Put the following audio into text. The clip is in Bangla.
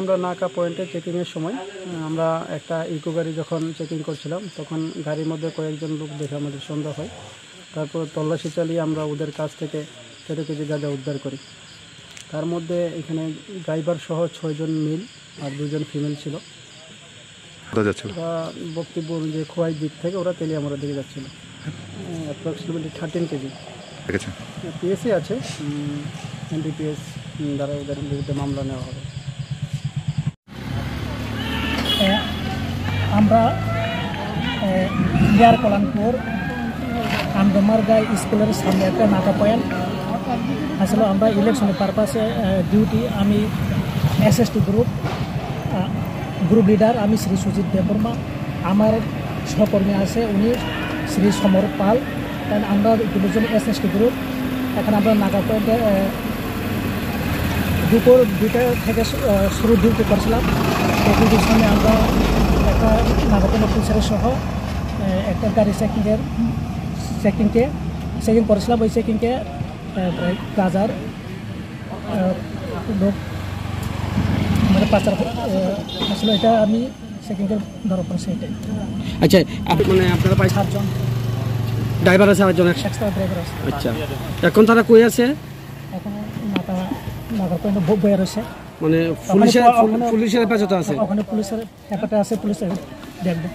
আমরা নাকা পয়েন্টে চেকিংয়ের সময় আমরা একটা ইকো গাড়ি যখন চেকিং করছিলাম তখন গাড়ির মধ্যে কয়েকজন লোক দেখে আমাদের সন্দেহ হয়। তারপর তল্লাশি চালিয়ে আমরা ওদের কাছ থেকে 13 কেজি গাঁজা উদ্ধার করি। তার মধ্যে এখানে ড্রাইভার সহ 6 জন মেল আর 2 জন ফিমেল ছিল। ওরা বক্তব্য অনুযায়ী খোয়াই দিক থেকে ওরা তেলিয়ামুড়ার দিকে যাচ্ছিল। অ্যাপ্রক্সিমেটলি 13 কেজি পিএসি আছে, এনডিপিএস দ্বারা ওদের বিরুদ্ধে মামলা নেওয়া হবে। আমরা বিহার কল্যাণপুর আমদমারগা স্কুলের সামনে একটা নাকা পয়েন্ট আসলে আমরা ইলেকশনের পারপাসে ডিউটি। আমি এসএসটি গ্রুপ লিডার, আমি শ্রী সুজিত দেববর্মা। আমার সহকর্মী আছে উনি শ্রী সমর পাল। আমরা দুজন এসএসটি গ্রুপ। এখন আমরা নাকা পয়েন্টে দুপুর 2টা থেকে শুরু ডিউটি করছিলাম। তো ডিউটির সামনে আমরা একটা নাকা পয়েন্ট অফিসারের সহ একটা গাড়ি চেকিং করেছিলাম। ওই চেকিংকে গাজার লোক মানে পাচার আসলে এটা আমি চেকিংকে ধরা পড়েছি এটাই। আচ্ছা, মানে আপনারা 7 জন ড্রাইভার আছে, 8 জন এক্সট্রা ড্রাইভার আছে। আচ্ছা, এখন তারা কই আছে? এখন নাকা পয়েন্ট বয়ে রয়েছে, মানে পুলিশের হেফাজতে আছে। ওখানে পুলিশের হেফাজতে আছে, পুলিশের দেখবে।